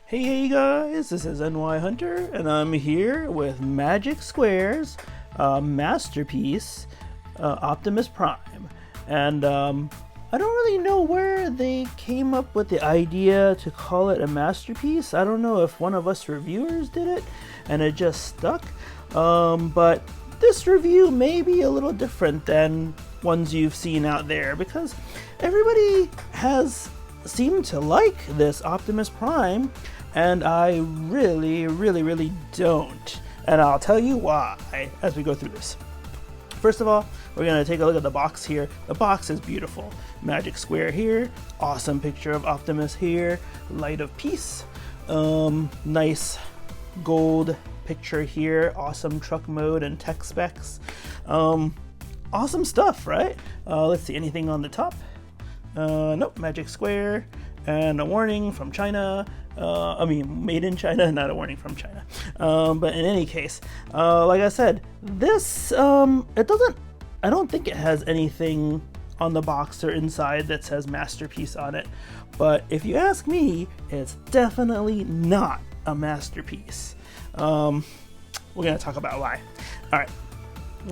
Hey guys, this is NY Hunter, and I'm here with Magic Square's masterpiece, Optimus Prime. And I don't really know where they came up with the idea to call it a masterpiece. I don't know if one of us reviewers did it and it just stuck. But this review may be a little different than ones you've seen out there because everybody has seemed to like this Optimus Prime, and I really don't. And I'll tell you why as we go through this. First of all, we're going to take a look at the box here. The box is beautiful. Magic Square here, awesome picture of Optimus here, light of peace, nice gold picture here, awesome truck mode and tech specs. Awesome stuff, right? Let's see, anything on the top? Nope, Magic Square, and a warning from China. Made in China, not a warning from China. But in any case, like I said, this, I don't think it has anything on the box or inside that says masterpiece on it. But if you ask me, it's definitely not a masterpiece. We're gonna talk about why. All right.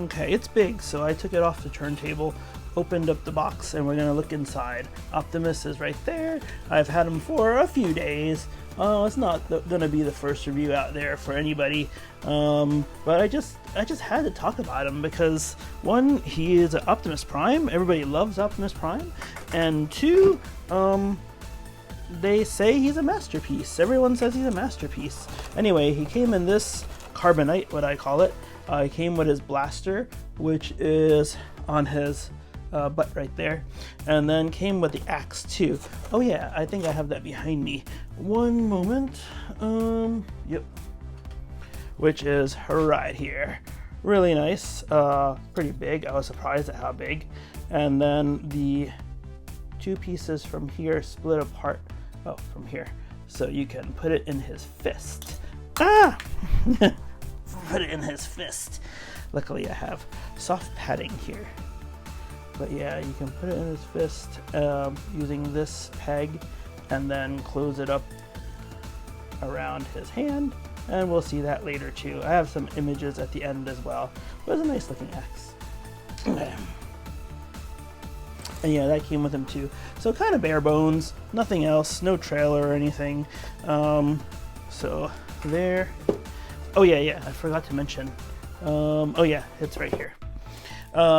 Okay, it's big, so I took it off the turntable, opened up the box, and we're gonna look inside. Optimus is right there. I've had him for a few days. It's not gonna be the first review out there for anybody, but I just had to talk about him because one, he is an Optimus Prime. Everybody loves Optimus Prime, and two, they say he's a masterpiece. Everyone says he's a masterpiece. Anyway, he came in this carbonite, what I call it. He came with his blaster, which is on his butt right there, and then came with the axe too. Oh yeah, I think I have that behind me. One moment. Yep. Which is right here. Really nice. Pretty big. I was surprised at how big. And then the two pieces from here split apart. Oh, from here. So you can put it in his fist. Ah! Put it in his fist. Luckily I have soft padding here. But yeah, you can put it in his fist using this peg and then close it up around his hand, and we'll see that later too. I have some images at the end as well, but it's a nice looking axe. And yeah, that came with him too. So kind of bare bones, nothing else, no trailer or anything. So there. Oh yeah, I forgot to mention. Oh yeah, it's right here.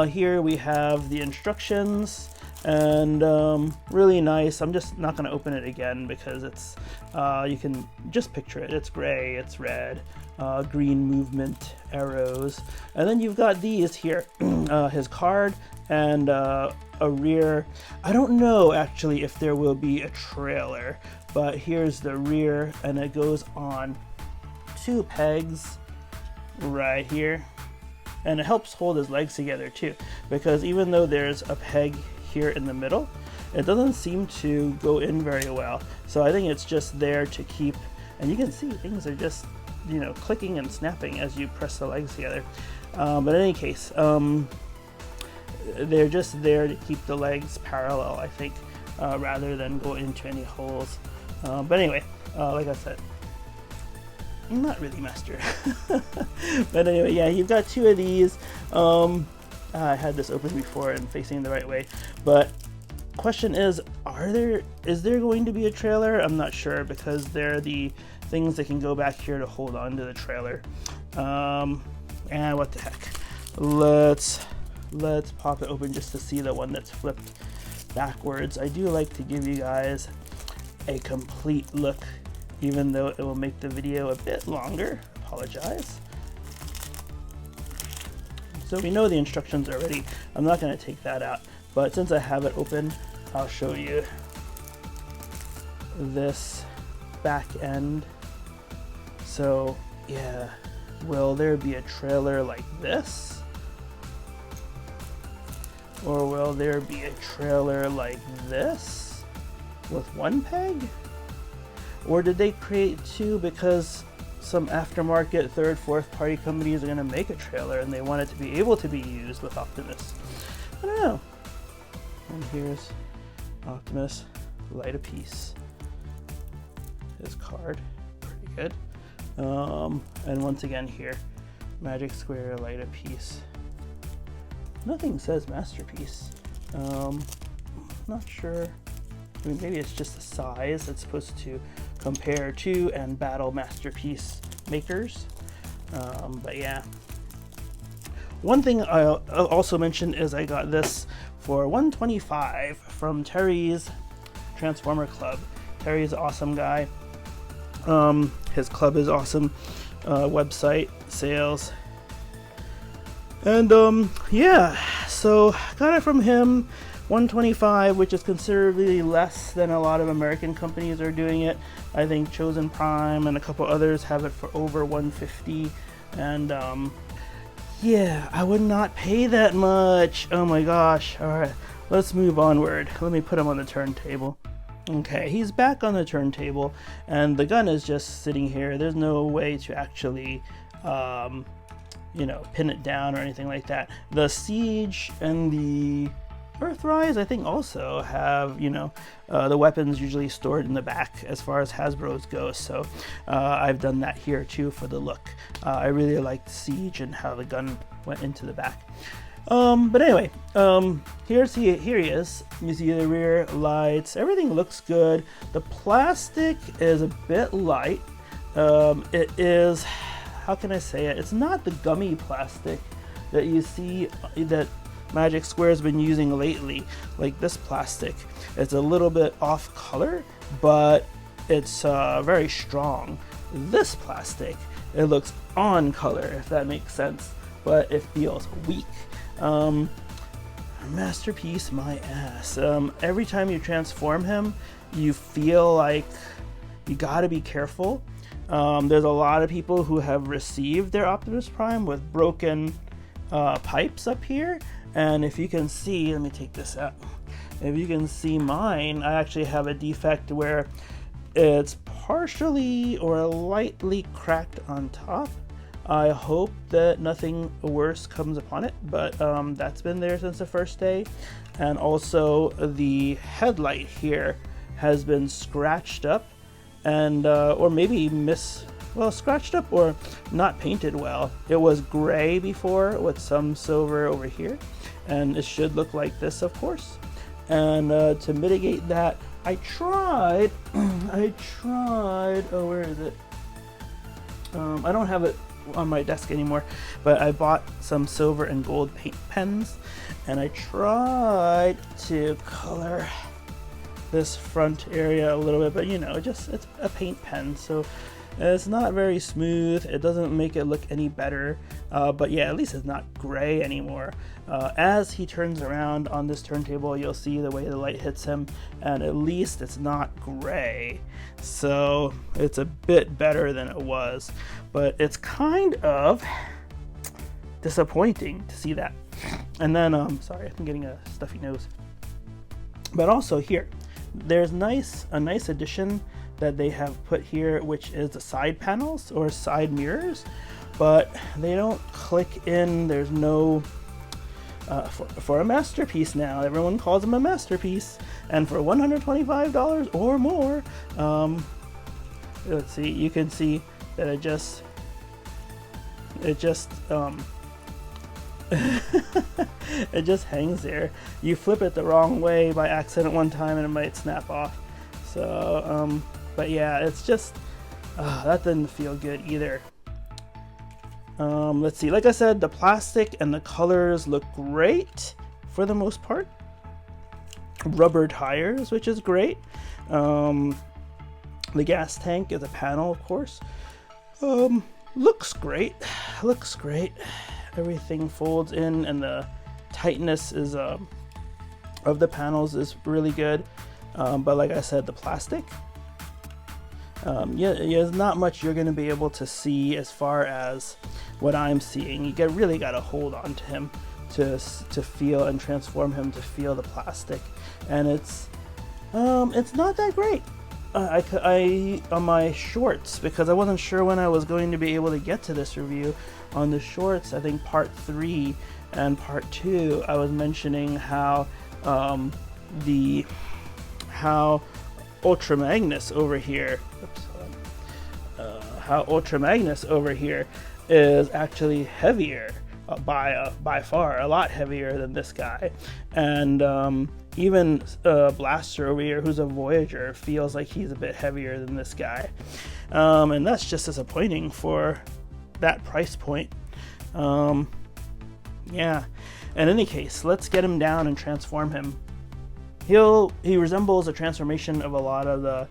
Here we have the instructions, and really nice. I'm just not going to open it again because it's, you can just picture it. It's gray, it's red, green movement, arrows. And then you've got these here, his card and a rear. I don't know actually if there will be a trailer, but here's the rear, and it goes on two pegs right here. And it helps hold his legs together too, because even though there's a peg here in the middle, it doesn't seem to go in very well. So I think it's just there to keep, and you can see things are just, you know, clicking and snapping as you press the legs together. But in any case, they're just there to keep the legs parallel, I think, rather than go into any holes. But anyway, like I said, not really master. But anyway, yeah, you've got two of these. I had this open before and facing the right way, but question is there going to be a trailer? I'm not sure, because they're the things that can go back here to hold on to the trailer. And what the heck, let's pop it open just to see the one that's flipped backwards. I do like to give you guys a complete look, even though it will make the video a bit longer. Apologize. So we know the instructions already. I'm not going to take that out, but since I have it open, I'll show you this back end. So yeah, will there be a trailer like this? Or will there be a trailer like this with one peg? Or did they create two because some aftermarket third, fourth party companies are going to make a trailer and they want it to be able to be used with Optimus? I don't know. And here's Optimus, light of peace. his card. Pretty good. And once again here, Magic Square Light a Piece. Nothing says Masterpiece. Not sure. I mean, maybe it's just the size it's supposed to compare to and battle Masterpiece makers. But yeah. One thing I'll also mention is I got this for $125 from Terry's Transformer Club. Terry's an awesome guy. His club is awesome. Website, sales. And yeah, so got it from him. $125, which is considerably less than a lot of American companies are doing it. I think Chosen Prime and a couple others have it for over $150. And yeah, I would not pay that much. Oh my gosh. All right, let's move onward. Let me put him on the turntable. Okay, he's back on the turntable, and the gun is just sitting here. There's no way to actually, you know, pin it down or anything like that. The Siege and the Earthrise, I think, also have, you know, the weapons usually stored in the back as far as Hasbro's go. So I've done that here too for the look. I really liked Siege and how the gun went into the back. But anyway, here he is. You see the rear lights. Everything looks good. The plastic is a bit light. It is, how can I say it? It's not the gummy plastic that you see that Magic Square's been using lately, like this plastic. It's a little bit off color, but it's very strong. This plastic, it looks on color, if that makes sense, but it feels weak. Masterpiece my ass. Every time you transform him, you feel like you gotta be careful. There's a lot of people who have received their Optimus Prime with broken pipes up here, and if you can see, let me take this out. If you can see mine, I actually have a defect where it's partially or lightly cracked on top. I hope that nothing worse comes upon it, but that's been there since the first day. And also the headlight here has been scratched up and or maybe scratched up or not painted well. It was gray before with some silver over here, and it should look like this, of course. And to mitigate that, I tried, oh, where is it? I don't have it on my desk anymore, but I bought some silver and gold paint pens, and I tried to color this front area a little bit, but you know, just it's a paint pen, so it's not very smooth. It doesn't make it look any better, but yeah, at least it's not gray anymore. As he turns around on this turntable, you'll see the way the light hits him, and at least it's not gray, so it's a bit better than it was, but it's kind of disappointing to see that. And then sorry, I'm getting a stuffy nose. But also here, there's a nice addition that they have put here, which is the side panels or side mirrors, but they don't click in. There's no for a masterpiece now. Everyone calls them a masterpiece, and for $125 or more, let's see, you can see that it just it just hangs there. You flip it the wrong way by accident one time and it might snap off. So but yeah, it's just that didn't feel good either. Let's see, like I said, the plastic and the colors look great for the most part. Rubber tires, which is great. The gas tank is a panel, of course. Looks great. Everything folds in, and the tightness is of the panels is really good. But like I said, the plastic, there's not much you're going to be able to see as far as what I'm seeing. You really got to hold on to him to feel and transform him to feel the plastic, and it's not that great. I on my shorts, because I wasn't sure when I was going to be able to get to this review. On the shorts, I think part 3 and part 2, I was mentioning how how Ultra Magnus over here, oops, hold how Ultra Magnus over here is actually heavier by far, a lot heavier than this guy. And even Blaster over here, who's a Voyager, feels like he's a bit heavier than this guy. And that's just disappointing for that price point. Yeah. In any case, let's get him down and transform him. He resembles a transformation of a lot of the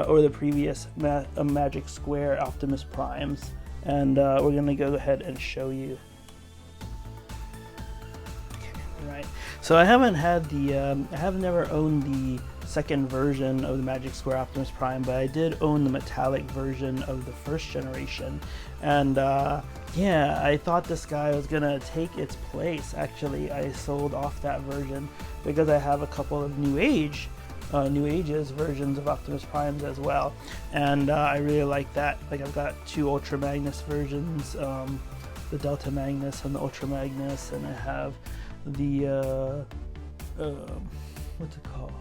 or the previous Magic Square Optimus Primes, and we're gonna go ahead and show you. Okay, right. So I haven't had the I have never owned the second version of the Magic Square Optimus Prime, but I did own the metallic version of the first generation, and yeah, I thought this guy was gonna take its place. Actually, I sold off that version because I have a couple of New Ages versions of Optimus Primes as well, and I really like that. Like, I've got two Ultra Magnus versions, the Delta Magnus and the Ultra Magnus, and I have the what's it called?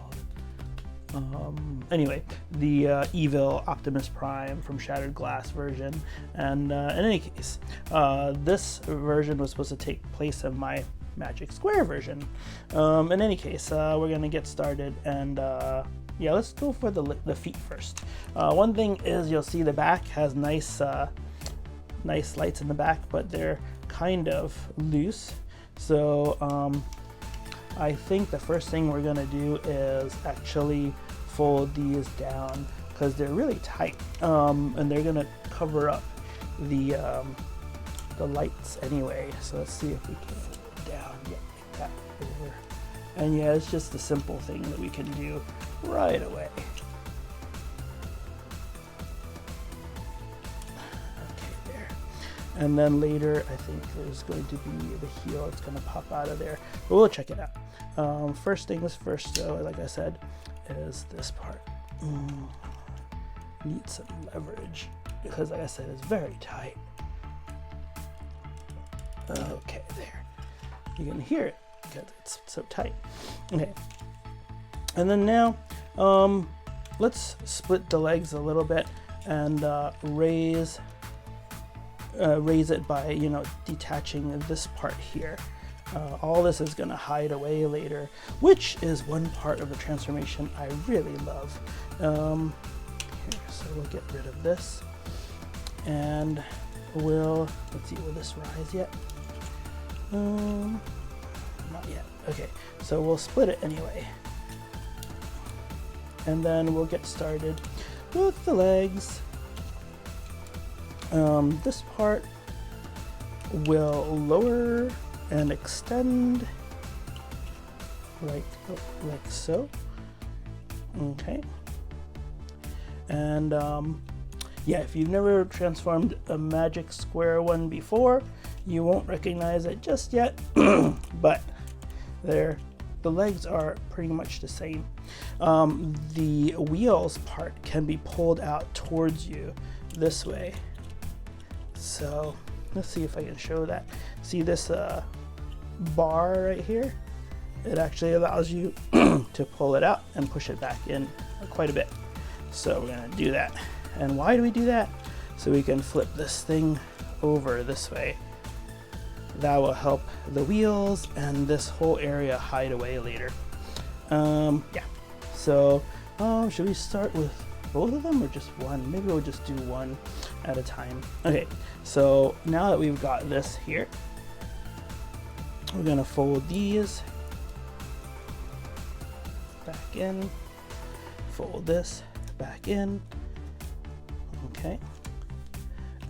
Anyway, the Evil Optimus Prime from Shattered Glass version. And in any case, this version was supposed to take place of my Magic Square version. In any case, we're gonna get started, and yeah, let's go for the feet first. One thing is, you'll see the back has nice lights in the back, but they're kind of loose. So I think the first thing we're gonna do is actually fold these down, because they're really tight, and they're gonna cover up the lights anyway. So let's see if we can fold it down. Yeah, like that over. And yeah, it's just a simple thing that we can do right away. Okay, there. And then later, I think there's going to be the heel that's going to pop out of there, but we'll check it out. First things first, though, like I said, is this part. Need some leverage, because like I said, it's very tight. Okay, there. You can hear it because it's so tight. Okay. And then now, let's split the legs a little bit and raise it by, you know, detaching this part here. All this is going to hide away later, which is one part of the transformation I really love. Here, so we'll get rid of this, and let's see, will this rise yet? Not yet. Okay, so we'll split it anyway, and then we'll get started with the legs. This part will lower and extend like so. Okay. And yeah, if you've never transformed a Magic Square one before, you won't recognize it just yet, but the legs are pretty much the same. The wheels part can be pulled out towards you this way. So let's see if I can show that. See this bar right here? It actually allows you to pull it out and push it back in quite a bit. So we're gonna do that. And why do we do that? So we can flip this thing over this way. That will help the wheels and this whole area hide away later. Yeah. So should we start with both of them or just one? Maybe we'll just do one at a time. Okay, so now that we've got this here, we're gonna fold these back in, fold this back in. Okay,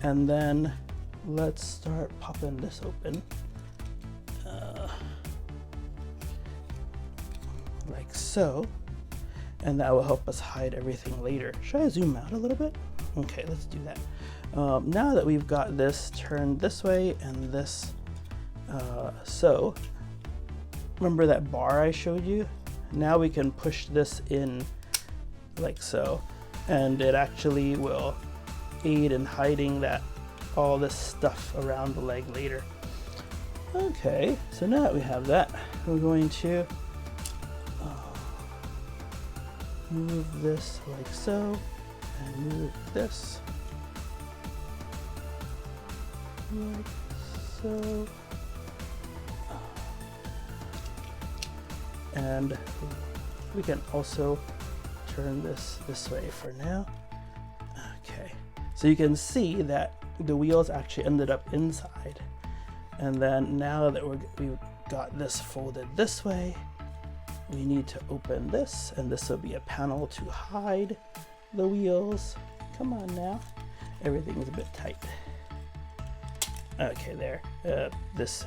and then let's start popping this open like so, and that will help us hide everything later. Should I zoom out a little bit? Okay, let's do that. Now that we've got this turned this way and this so, remember that bar I showed you? Now we can push this in like so, and it actually will aid in hiding all this stuff around the leg later. Okay, so now that we have that, we're going to move this like so, and move this like so. And we can also turn this way for now. Okay, so you can see that the wheels actually ended up inside. And then now that we've got this folded this way, we need to open this, and this will be a panel to hide the wheels. Come on now, everything's a bit tight. Okay, there, this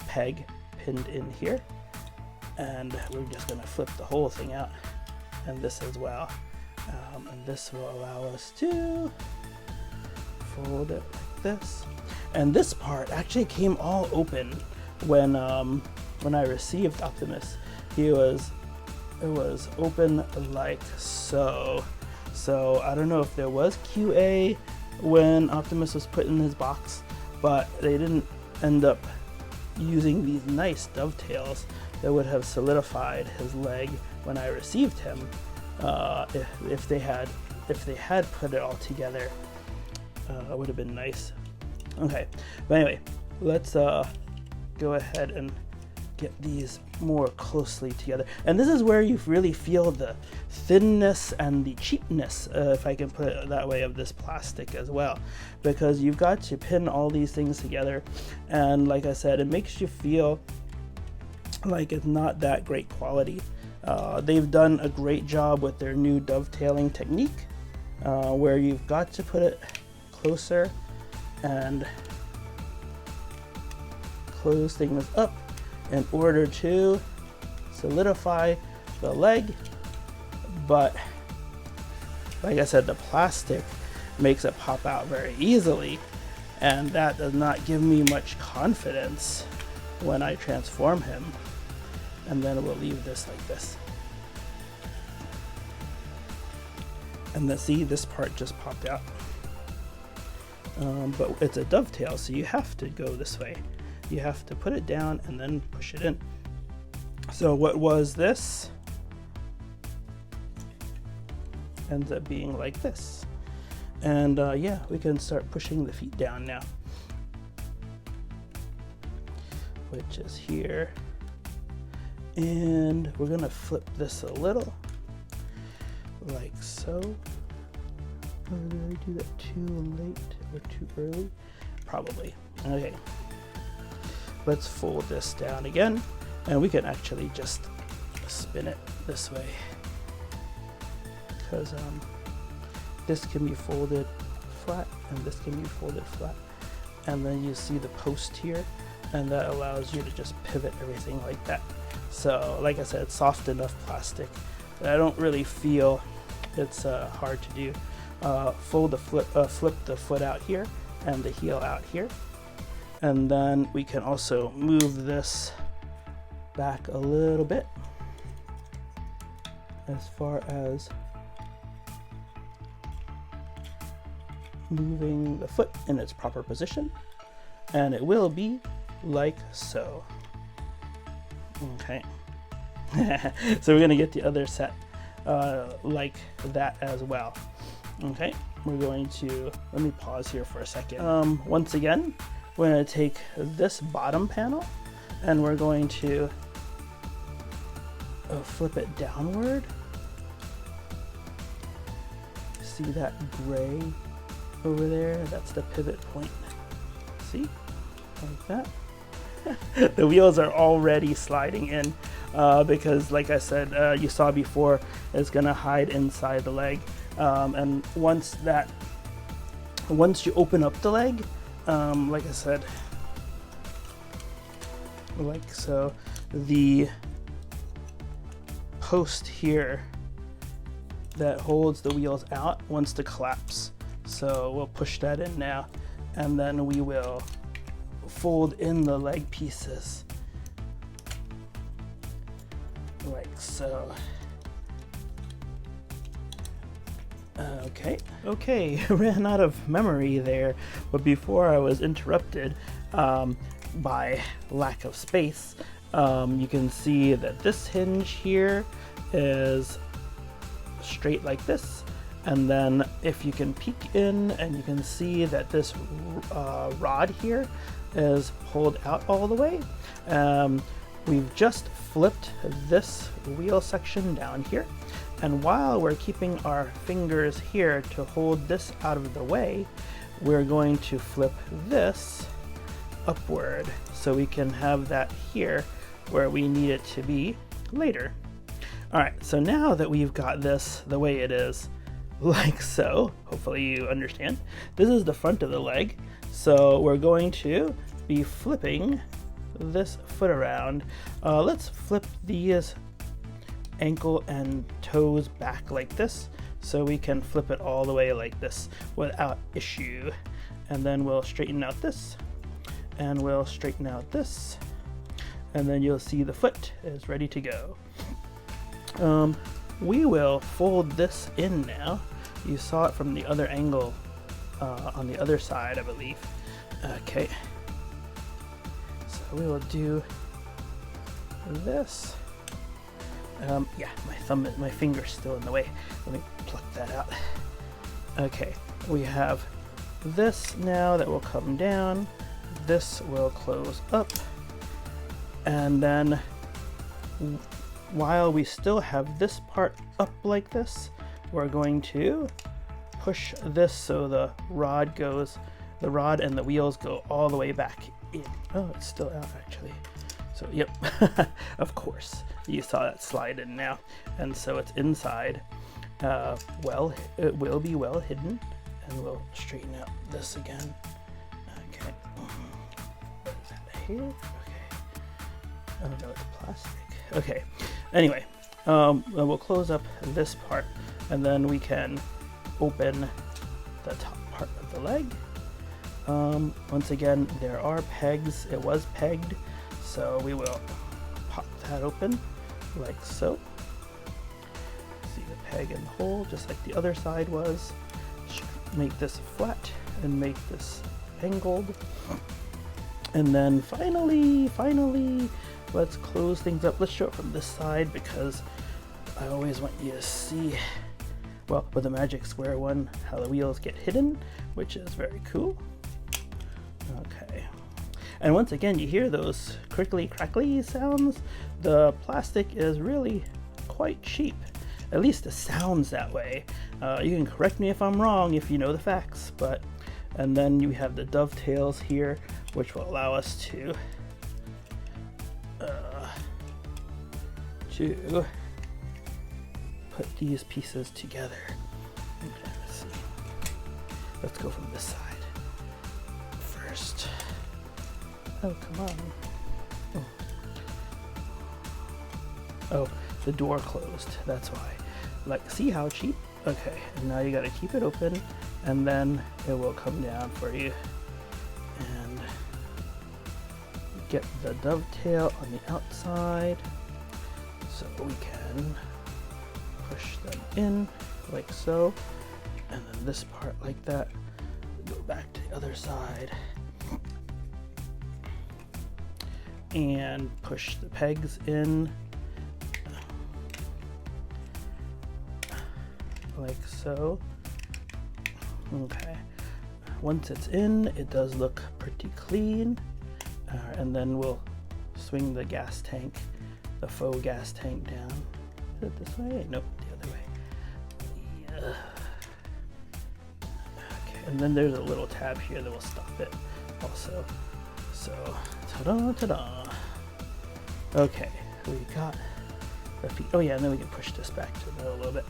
peg pinned in here, and we're just gonna flip the whole thing out, and this as well. And this will allow us to fold it like this. And this part actually came all open when I received Optimus. It was open like so. So I don't know if there was QA when Optimus was put in his box, but they didn't end up using these nice dovetails that would have solidified his leg when I received him. If they had put it all together, it would have been nice. Okay, but anyway, let's go ahead and get these more closely together. And this is where you really feel the thinness and the cheapness, if I can put it that way, of this plastic as well, because you've got to pin all these things together, and like I said, it makes you feel like it's not that great quality. They've done a great job with their new dovetailing technique, where you've got to put it closer and close things up in order to solidify the leg. But like I said, the plastic makes it pop out very easily, and that does not give me much confidence when I transform him. And then we'll leave this like this. And then see, this part just popped out. But it's a dovetail, so you have to go this way. You have to put it down and then push it in. So what was this ends up being like this. And yeah, we can start pushing the feet down now, which is here. And we're gonna flip this a little, like so. Or did I do that too late or too early? Probably. Okay. Let's fold this down again, and we can actually just spin it this way, because this can be folded flat and this can be folded flat, and then you see the post here, and that allows you to just pivot everything like that. So like I said, it's soft enough plastic that I don't really feel it's hard to do. Flip the foot out here and the heel out here, and then we can also move this back a little bit as far as moving the foot in its proper position, and it will be like so. Okay. So we're gonna get the other set like that as well. Okay, we're going to, let me pause here for a second. Once again, we're going to take this bottom panel and we're going to flip it downward. See that gray over there? That's the pivot point. See? Like that. The wheels are already sliding in because, like I said, you saw before, it's going to hide inside the leg. And once you open up the leg, like I said, like so, the post here that holds the wheels out wants to collapse. So we'll push that in now, and then we will fold in the leg pieces like so. Okay, ran out of memory there, but before I was interrupted by lack of space, you can see that this hinge here is straight like this, And then if you can peek in, and you can see that this rod here is pulled out all the way. We've just flipped this wheel section down here. And while we're keeping our fingers here to hold this out of the way, we're going to flip this upward so we can have that here where we need it to be later. All right, so now that we've got this the way it is, like so, hopefully you understand, this is the front of the leg. So we're going to be flipping this foot around. Let's flip these ankle and toes back like this so we can flip it all the way like this without issue. And then we'll straighten out this, and we'll straighten out this, and then you'll see the foot is ready to go. We will fold this in now. You saw it from the other angle on the other side, I believe. Okay, so we will do this. Yeah, my finger's still in the way. Let me pluck that out. Okay, we have this now that will come down. This will close up, and then while we still have this part up like this, we're going to push this so the rod and the wheels go all the way back in. Oh, it's still out actually. So yep, of course, you saw that slide in now. And so it's inside. Well, it will be well hidden, and we'll straighten out this again. Okay, what is that here? Okay, oh no, it's plastic. Okay, anyway, we'll close up this part, and then we can open the top part of the leg. Once again, there are pegs. It was pegged, so we will pop that open like so. See the peg in the hole, just like the other side was. Make this flat and make this angled. And then finally, let's close things up. Let's show it from this side because I always want you to see, well, with the Magic Square one, how the wheels get hidden, which is very cool. Okay. And once again, you hear those crickly crackly sounds. The plastic is really quite cheap. At least it sounds that way. You can correct me if I'm wrong if you know the facts, but, and then you have the dovetails here, which will allow us to put these pieces together. Okay, let's see. Let's go from this side first. Oh, come on. Oh, the door closed. That's why. Like, see how cheap? Okay, and now you gotta keep it open, and then it will come down for you. And get the dovetail on the outside so we can push them in like so, and then this part like that. Go back to the other side and push the pegs in like so. Okay, once it's in, it does look pretty clean. And then we'll swing the gas tank, the faux gas tank down. Is it this way? Nope, the other way. Yeah. Okay, and then there's a little tab here that will stop it also. So, ta-da, ta-da. Okay, we got the feet. Oh yeah, and then we can push this back to the middle a little bit.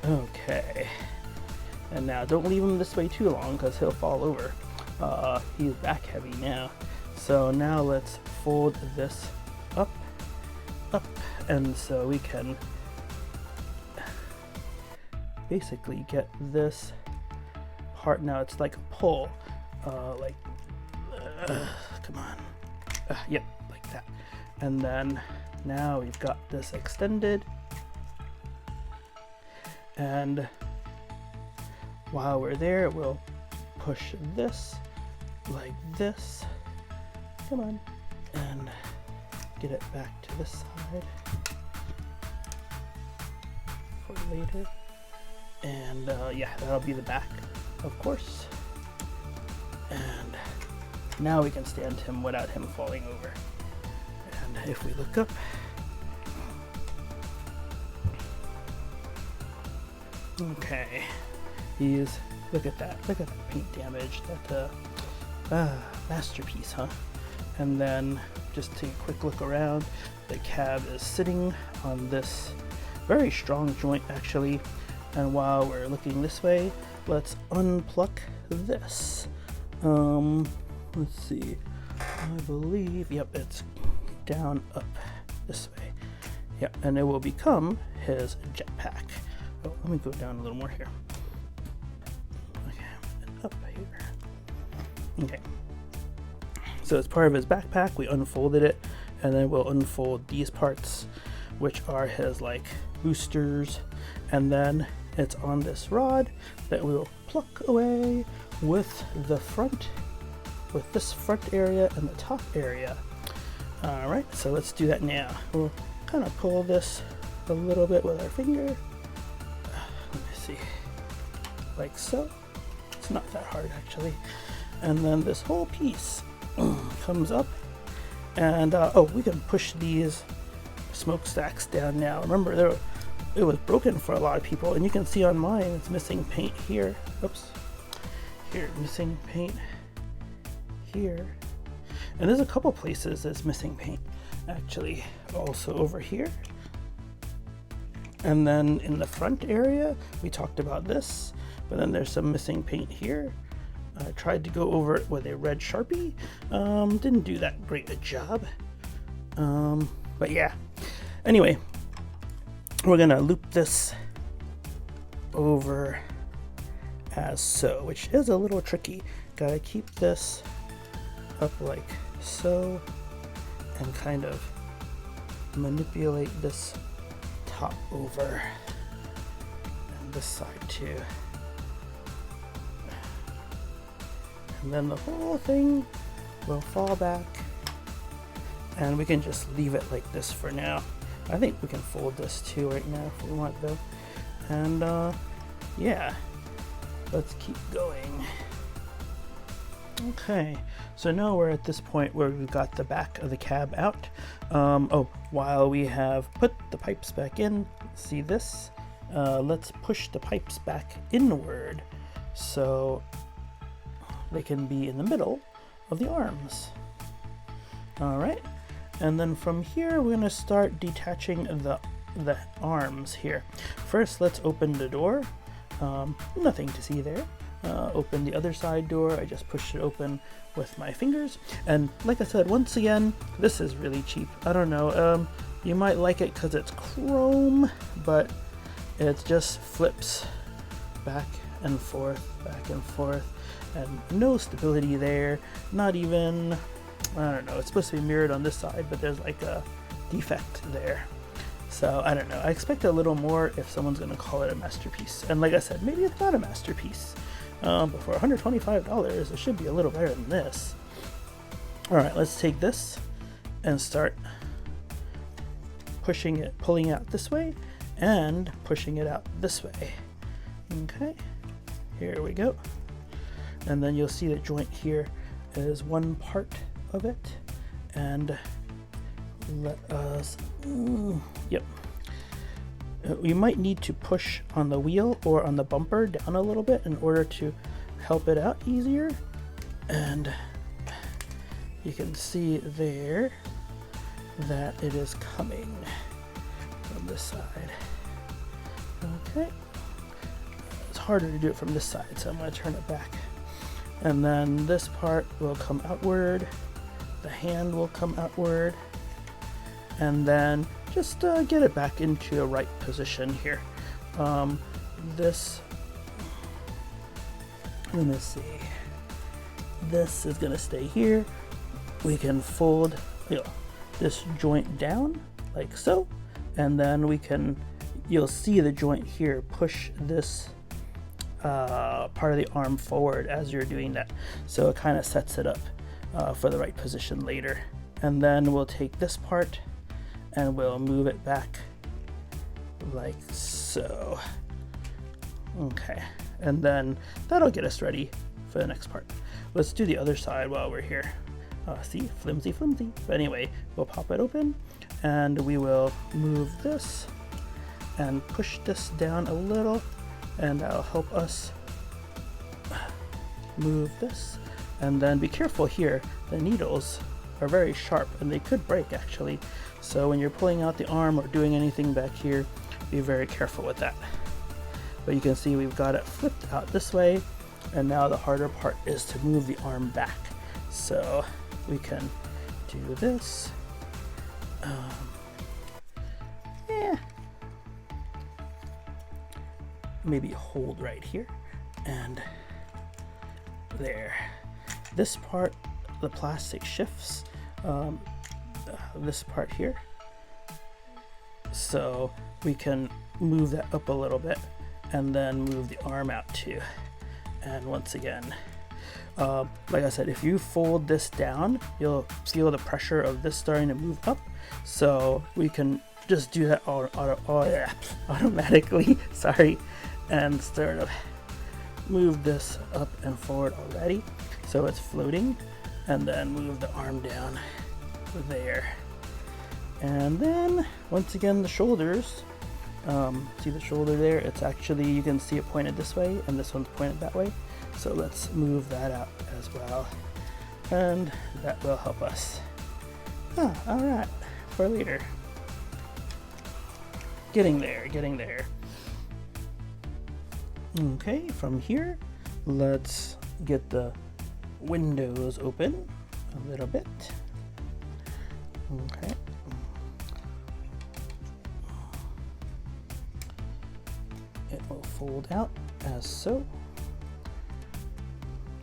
Okay. And now don't leave him this way too long because he'll fall over. He's back heavy now. So now let's fold this up, and so we can basically get this part. Now it's like a pull, come on. Yep, like that. And then now we've got this extended, and while we're there, we'll push this like this. Come on. And get it back to this side. later. And yeah, that'll be the back, of course. And now we can stand him without him falling over. And if we look up, okay, look at that paint damage, that masterpiece, huh? And then just take a quick look around. The cab is sitting on this very strong joint actually. And while we're looking this way, let's unpluck this. Let's see, I believe, yep, it's down up this way. Yep, and it will become his jetpack. Oh, let me go down a little more here. Okay, and up here. Okay. So as part of his backpack, we unfolded it, and then we'll unfold these parts, which are his like boosters, and then it's on this rod that we will pluck away with the front, with this front area and the top area. All right, so let's do that now. We'll kind of pull this a little bit with our finger. Let me see, like so. It's not that hard actually. And then this whole piece comes up, and oh, we can push these smokestacks down now. Remember, it was broken for a lot of people, and you can see on mine it's missing paint here. Oops, here, missing paint here, and there's a couple places that's missing paint actually, also over here. And then in the front area we talked about this, but then there's some missing paint here. I tried to go over it with a red Sharpie, didn't do that great a job, but yeah. Anyway, we're gonna loop this over as so, which is a little tricky. Gotta keep this up like so and kind of manipulate this top over, and this side too. And then the whole thing will fall back, and we can just leave it like this for now. I think we can fold this too right now if we want though. And yeah, let's keep going. Okay, so now we're at this point where we've got the back of the cab out. Oh, while we have put the pipes back in, see this? Let's push the pipes back inward so they can be in the middle of the arms. All right, and then from here we're going to start detaching the arms here. First, let's open the door. Nothing to see there. Open the other side door. I just pushed it open with my fingers, and like I said, once again, this is really cheap. I don't know, you might like it because it's chrome, but it just flips back and forth, and no stability there. Not even, I don't know, it's supposed to be mirrored on this side, but there's like a defect there. So I don't know, I expect a little more if someone's gonna call it a masterpiece. And like I said, maybe it's not a masterpiece, but for $125 it should be a little better than this. All right, let's take this and start pushing it, pulling out this way and pushing it out this way. Okay, here we go. And then you'll see the joint here is one part of it, and let us, yep. We might need to push on the wheel or on the bumper down a little bit in order to help it out easier. And you can see there that it is coming from this side. Okay, it's harder to do it from this side, so I'm going to turn it back. And then this part will come outward, the hand will come outward, and then just get it back into a right position here. This, let me see, this is gonna stay here. We can fold this joint down like so, and then we can, you'll see the joint here push this part of the arm forward as you're doing that, so it kind of sets it up for the right position later. And then we'll take this part and we'll move it back like so. Okay, and then that'll get us ready for the next part. Let's do the other side while we're here. See, flimsy. But anyway, we'll pop it open and we will move this and push this down a little, and that'll help us move this. And then be careful here, the needles are very sharp and they could break actually. So when you're pulling out the arm or doing anything back here, be very careful with that. But you can see we've got it flipped out this way, and now the harder part is to move the arm back. So we can do this. Maybe hold right here, and there. This part, the plastic shifts this part here, so we can move that up a little bit and then move the arm out too. And once again, like I said, if you fold this down, you'll feel the pressure of this starting to move up, so we can just do that automatically sorry, and sort of move this up and forward already so it's floating, and then move the arm down there. And then once again, the shoulders, see the shoulder there, it's actually, you can see it pointed this way and this one's pointed that way, so let's move that out as well, and that will help us. All right, for later. Getting there. Okay, from here, let's get the windows open a little bit. Okay. It will fold out as so.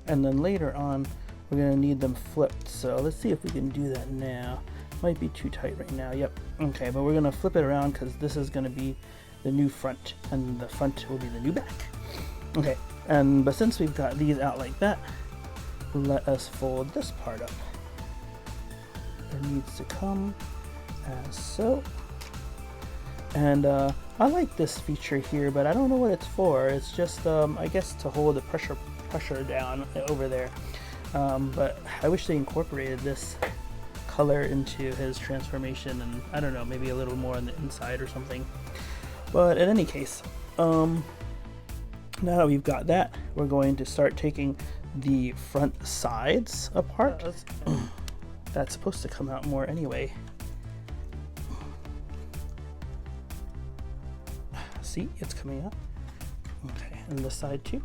And then later on, we're going to need them flipped. So let's see if we can do that now. Might be too tight right now. Yep. Okay, but we're going to flip it around because this is going to be the new front and the front will be the new back. Okay, but since we've got these out like that, let us fold this part up. It needs to come as so. And I like this feature here, but I don't know what it's for. It's just I guess to hold the pressure down over there. But I wish they incorporated this color into his transformation, and I don't know, maybe a little more on the inside or something. But in any case, now that we've got that, we're going to start taking the front sides apart. That's supposed to come out more anyway. See, it's coming out. Okay, and this side too.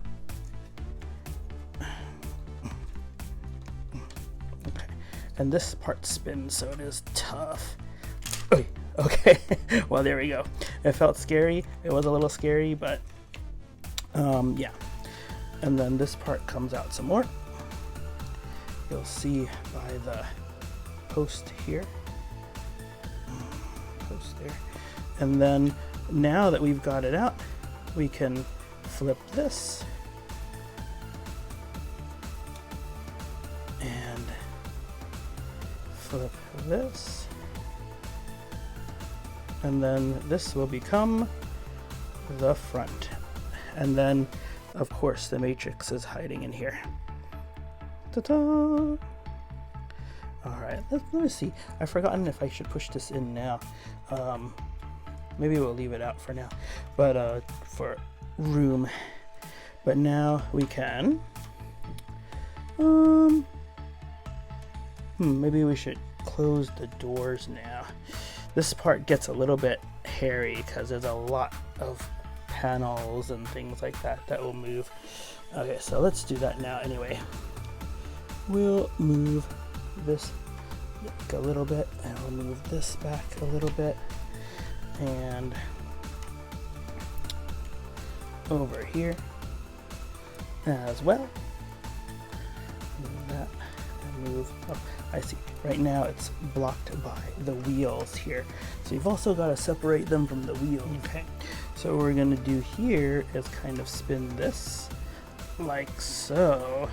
Okay, and this part spins, so it is tough. Okay, well, there we go. It felt scary. It was a little scary, but yeah. And then this part comes out some more. You'll see by the post here. Post there. And then now that we've got it out, we can flip this and flip this, and then this will become the front. And then of course the matrix is hiding in here. Ta-da! Alright, let me see. I've forgotten if I should push this in now. Maybe we'll leave it out for now, but for room. But now we can. Maybe we should close the doors now. This part gets a little bit hairy because there's a lot of panels and things like that that will move. Okay, so let's do that now anyway. We'll move this back a little bit, and we'll move this back a little bit, and over here as well. Move that and move up. I see. Right now it's blocked by the wheels here. So you've also got to separate them from the wheels. Okay. So what we're going to do here is kind of spin this like so,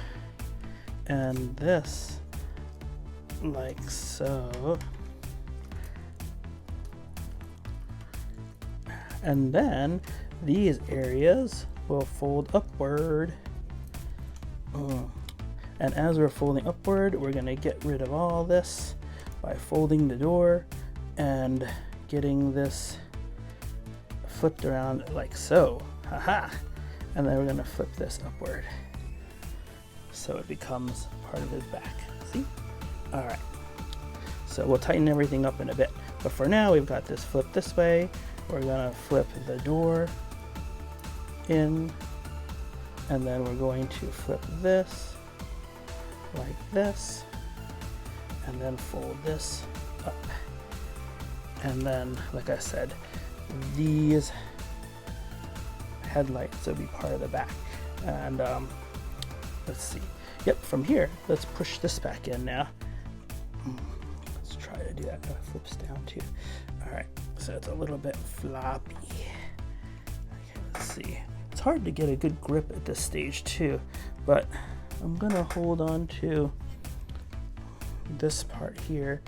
and this like so, And then these areas will fold upward. And as we're folding upward, we're gonna get rid of all this by folding the door and getting this flipped around like so. Haha! And then we're gonna flip this upward so it becomes part of his back. See? All right. So we'll tighten everything up in a bit. But for now, we've got this flip this way. We're gonna flip the door in, and then we're going to flip this like this, and then fold this up. And then, like I said, these headlights will be part of the back. And let's see. Yep, from here, let's push this back in now. Let's try to do that. It flips down too. All right, so it's a little bit floppy. Okay, let's see. It's hard to get a good grip at this stage too, but I'm gonna hold on to this part here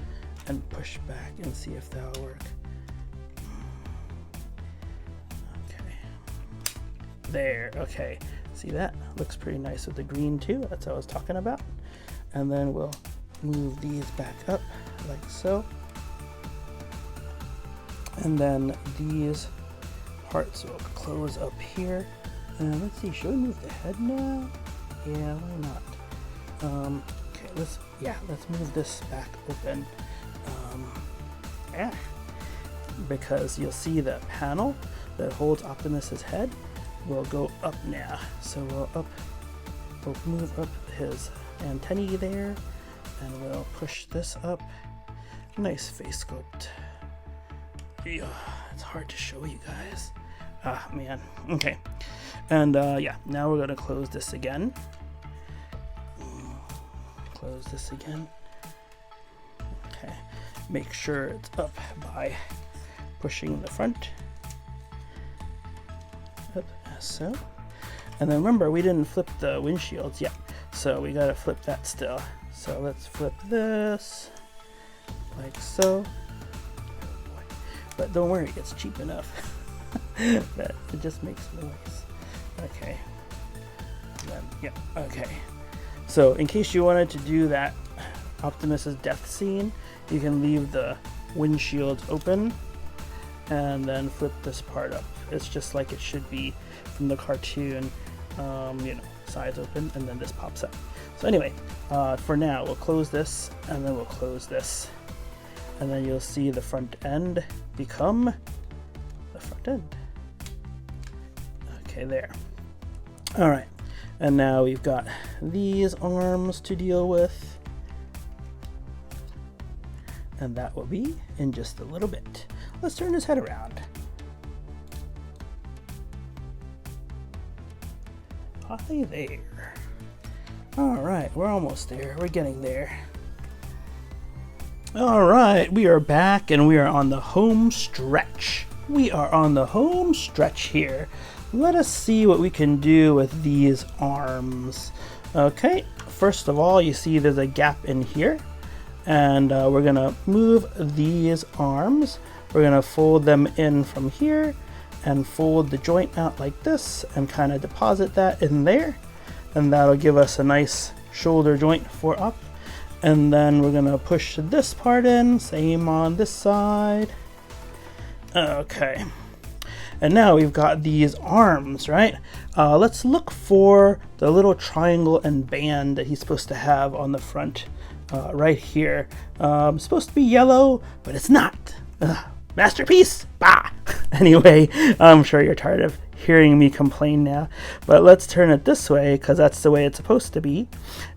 and push back and see if that'll work. Okay. There, okay. See that? Looks pretty nice with the green too. That's what I was talking about. And then we'll move these back up like so. And then these parts will close up here. And let's see, should we move the head now? Yeah, why not? Okay, let's move this back open. Because you'll see the panel that holds Optimus's head will go up now. So we'll move up his antennae there, and we'll push this up. Nice face sculpt. Yeah, it's hard to show you guys. Ah, man. Okay. And yeah, now we're gonna close this again. Close this again. Okay. Make sure it's up by pushing the front. Up, as so. And then remember, we didn't flip the windshields yet, so we gotta flip that still. So let's flip this like so. But don't worry, it's cheap enough that it just makes noise. Okay. Then, yeah, okay. So in case you wanted to do that Optimus's death scene, you can leave the windshields open and then flip this part up. It's just like it should be from the cartoon, you know, sides open, and then this pops up. So anyway, for now, we'll close this, and then we'll close this. And then you'll see the front end become the front end. Okay, there. All right, and now we've got these arms to deal with. And that will be in just a little bit. Let's turn his head around. Hi there. All right, we're almost there. We're getting there. All right, we are back and we are on the home stretch. We are on the home stretch here. Let us see what we can do with these arms. Okay, first of all, you see there's a gap in here, and we're gonna move these arms. We're gonna fold them in from here and fold the joint out like this and kind of deposit that in there, and that'll give us a nice shoulder joint for up. And then we're gonna push this part in, same on this side. Okay, and now we've got these arms, right? Let's look for the little triangle and band that he's supposed to have on the front, right here. It's supposed to be yellow, but it's not. Masterpiece! Bah! Anyway, I'm sure you're tired of hearing me complain now, but let's turn it this way because that's the way it's supposed to be.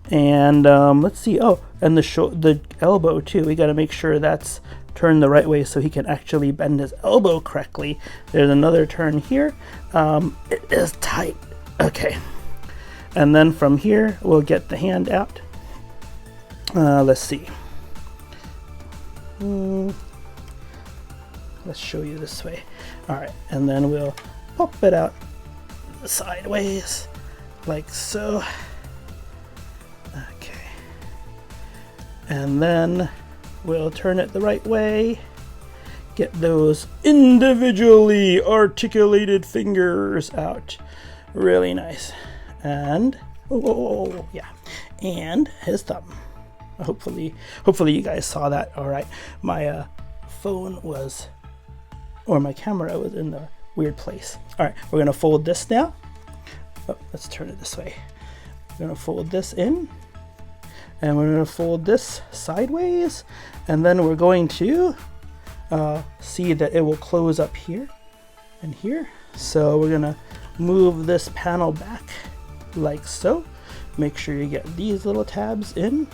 And let's see. Oh, and the elbow too. We got to make sure that's turned the right way so he can actually bend his elbow correctly. There's another turn here. It is tight. Okay. And then from here we'll get the hand out. Let's see. Let's show you this way. All right, and then we'll pop it out sideways like so. Okay, and then we'll turn it the right way, get those individually articulated fingers out. Really nice. And yeah, and his thumb. Hopefully you guys saw that. All right, my phone was, or my camera was in the weird place. All right, we're gonna fold this now. Oh, let's turn it this way. We're gonna fold this in, and we're gonna fold this sideways, and then we're going to see that it will close up here and here. So we're gonna move this panel back like so. Make sure you get these little tabs in,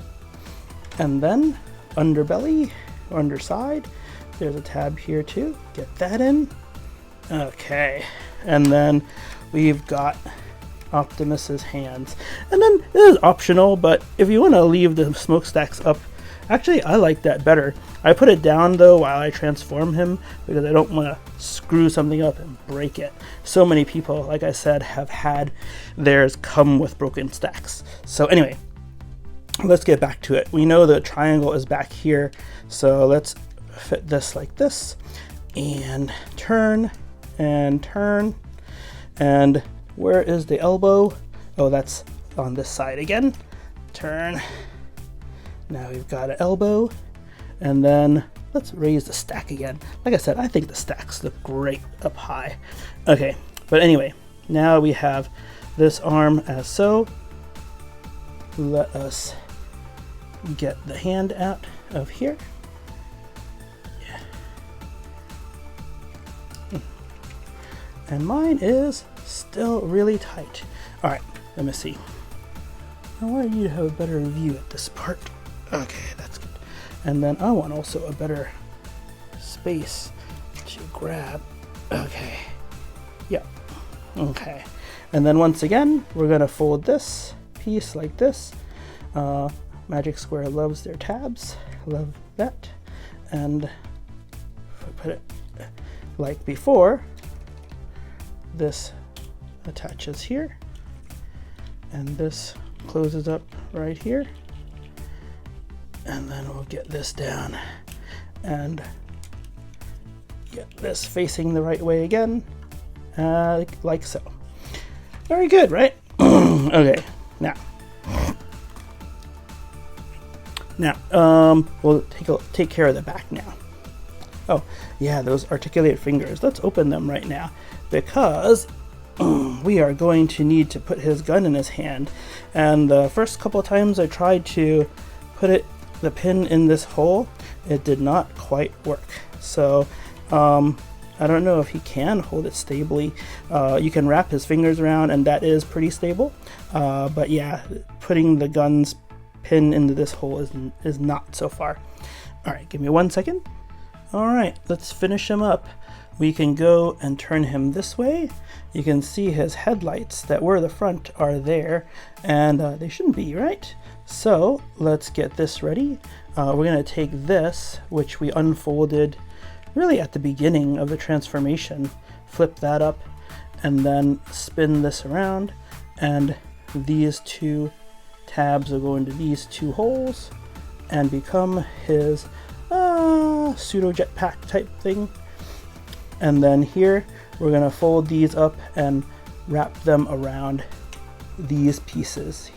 and then underbelly or underside, there's a tab here too. Get that in. Okay, and then we've got Optimus's hands, and then this is optional, but if you want to leave the smokestacks up, actually I like that better. I put it down though while I transform him because I don't want to screw something up and break it. So many people, like I said, have had theirs come with broken stacks. So anyway, let's get back to it. We know the triangle is back here, so let's fit this like this, and turn, and where is the elbow? Oh, that's on this side again. Turn. Now we've got an elbow, and then let's raise the stack again. Like I said, I think the stacks look great up high. Okay, but anyway, now we have this arm as so. Let us get the hand out of here. And mine is still really tight. All right, let me see. I want you to have a better view at this part. Okay, that's good. And then I want also a better space to grab. Okay, yeah, okay. And then once again, we're gonna fold this piece like this. Magic Square loves their tabs, love that. And if I put it like before, this attaches here, and this closes up right here, and then we'll get this down and get this facing the right way again, like so. Very good, right? Okay, now we'll take care of the back now. Oh yeah, those articulated fingers, let's open them right now, because we are going to need to put his gun in his hand. And the first couple of times I tried to put the pin in this hole, it did not quite work. So I don't know if he can hold it stably. You can wrap his fingers around, and that is pretty stable. But yeah, putting the gun's pin into this hole is not so far. All right, give me 1 second. All right, let's finish him up. We can go and turn him this way. You can see his headlights that were the front are there, and they shouldn't be, right? So let's get this ready. We're gonna take this, which we unfolded really at the beginning of the transformation, flip that up, and then spin this around, and these two tabs will go into these two holes and become his pseudo jetpack type thing. And then here we're gonna fold these up and wrap them around these pieces.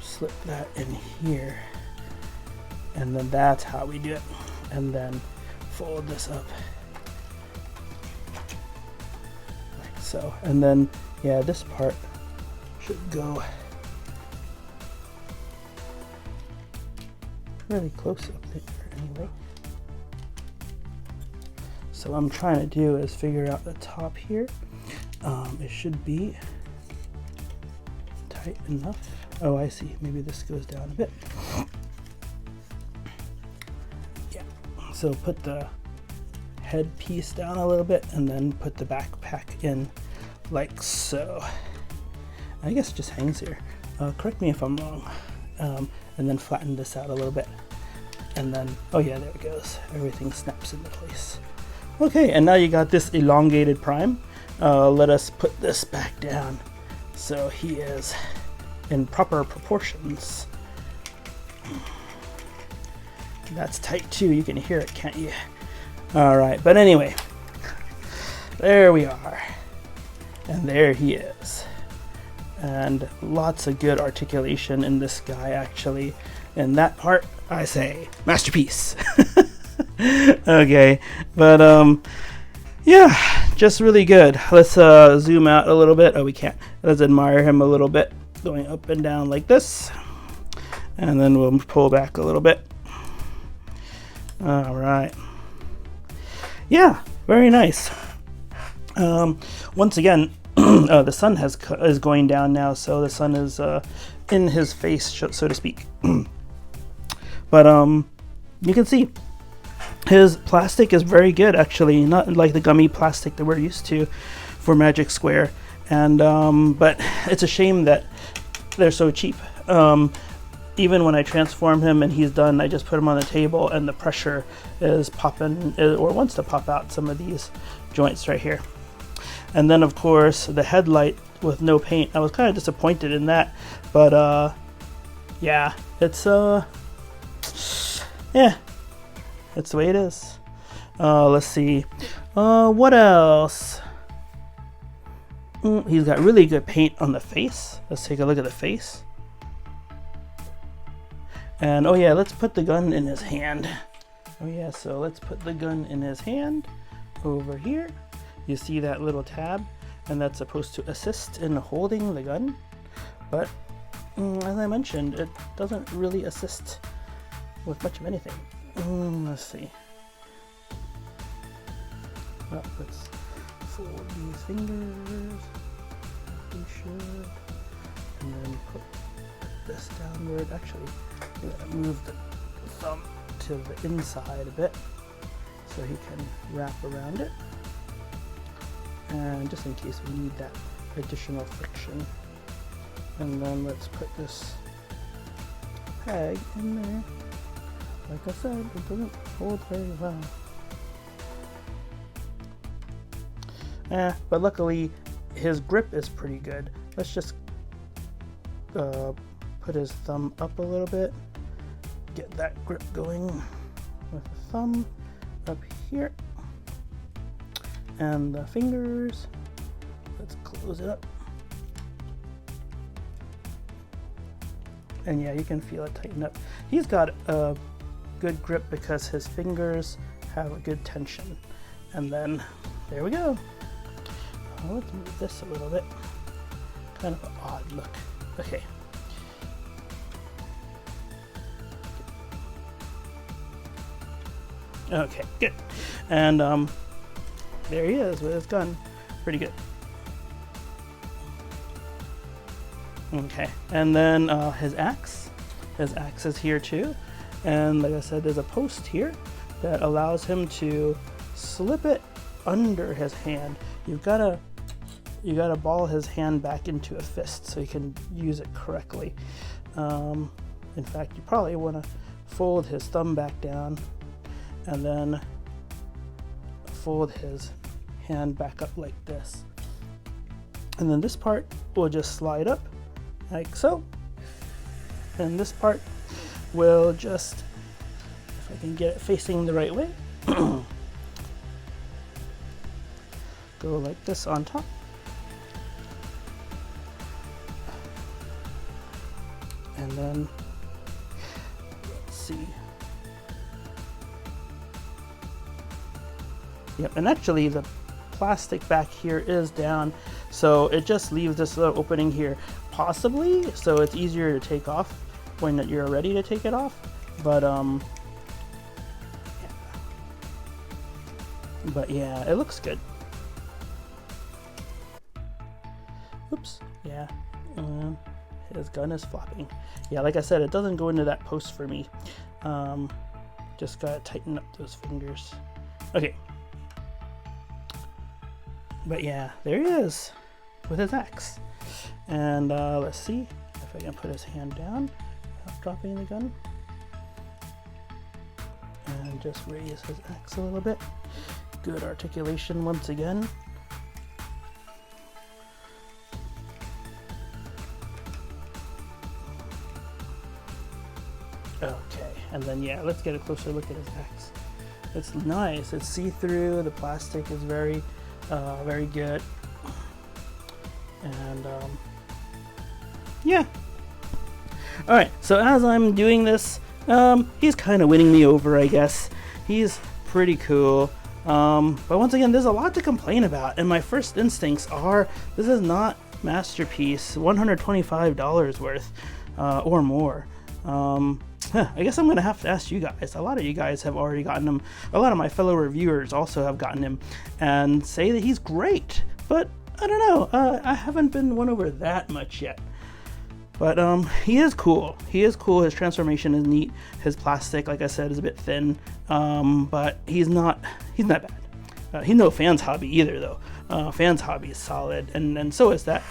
Slip that in here, and then that's how we do it. And then fold this up like so. And then yeah, this part should go really close up there anyway. So what I'm trying to do is figure out the top here. It should be tight enough. Oh, I see. Maybe this goes down a bit. Yeah. So put the head piece down a little bit, and then put the backpack in like so. I guess it just hangs here. Correct me if I'm wrong. And then flatten this out a little bit. And then, oh yeah, there it goes. Everything snaps into place. Okay, and now you got this elongated Prime. Let us put this back down so he is in proper proportions. That's tight too, you can hear it, can't you? All right, but anyway, there we are, and there he is, and lots of good articulation in this guy actually. In that part, I say masterpiece. Okay, but yeah, just really good. Let's zoom out a little bit. Oh, we can't. Let's admire him a little bit, going up and down like this, and then we'll pull back a little bit. All right. Yeah, very nice. Once again, the sun is going down now, so the sun is in his face, so to speak. But you can see his plastic is very good, actually, not like the gummy plastic that we're used to for Magic Square. And but it's a shame that they're so cheap. Even when I transform him and he's done, I just put him on the table and the pressure is popping, or wants to pop out some of these joints right here. And then of course the headlight with no paint, I was kind of disappointed in that, but yeah, it's yeah, it's the way it is. Let's see, what else? He's got really good paint on the face. Let's take a look at the face. And oh yeah, let's put the gun in his hand. Oh yeah, so let's put the gun in his hand over here. You see that little tab, and that's supposed to assist in holding the gun. But as I mentioned, it doesn't really assist with much of anything. Let's see. Well, let's fold these fingers. We should, and then put this downward. Actually, we're gonna move the thumb to the inside a bit so he can wrap around it, and just in case we need that additional friction. And then let's put this peg in there. Like I said, it doesn't hold very well. But luckily his grip is pretty good. Let's just put his thumb up a little bit, get that grip going with the thumb up here, and the fingers, let's close it up. And yeah, you can feel it tighten up. He's got a good grip because his fingers have a good tension. And then there we go. Let's move this a little bit. Kind of an odd look. Okay. Okay, good. And there he is with his gun. Pretty good. Okay, and then his axe. His axe is here too. And like I said, there's a post here that allows him to slip it under his hand. You gotta ball his hand back into a fist so you can use it correctly. In fact, you probably want to fold his thumb back down and then fold his hand back up like this. And then this part will just slide up like so. And this part will just, if I can get it facing the right way, go like this on top. And then, let's see. Yep, and actually the plastic back here is down, so it just leaves this little opening here, possibly, so it's easier to take off when you're ready to take it off. But yeah, it looks good. Oops, yeah. His gun is flopping. Yeah, like I said, it doesn't go into that post for me. Just gotta tighten up those fingers. Okay. But yeah, there he is with his axe. And let's see if I can put his hand down without dropping the gun. And just raise his axe a little bit. Good articulation once again. Okay, and then yeah, let's get a closer look at his axe. It's nice. It's see-through. The plastic is very, very good. And yeah. All right. So as I'm doing this, he's kind of winning me over, I guess. He's pretty cool. But once again, there's a lot to complain about, and my first instincts are this is not Masterpiece $125 worth or more. I guess I'm gonna have to ask you guys. A lot of you guys have already gotten him. A lot of my fellow reviewers also have gotten him and say that he's great, but I don't know. I haven't been won over that much yet. But he is cool. He is cool. His transformation is neat. His plastic, like I said, is a bit thin. But he's not bad. He's no FansHobby either, though. FansHobby is solid, and so is that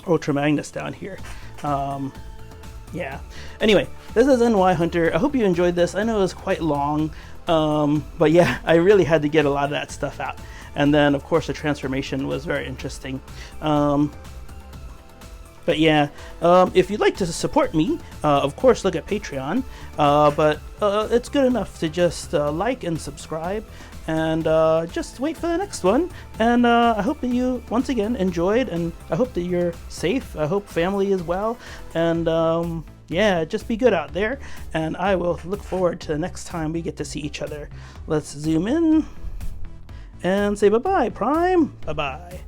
Ultra Magnus down here. Yeah. Anyway, this is NY Hunter. I hope you enjoyed this. I know it was quite long, but yeah, I really had to get a lot of that stuff out. And then, of course, the transformation was very interesting. But yeah, if you'd like to support me, of course, look at Patreon. But it's good enough to just like and subscribe, and just wait for the next one. And I hope that you, once again, enjoyed, and I hope that you're safe. I hope family is well. And yeah, just be good out there. And I will look forward to the next time we get to see each other. Let's zoom in and say bye-bye, Prime. Bye-bye.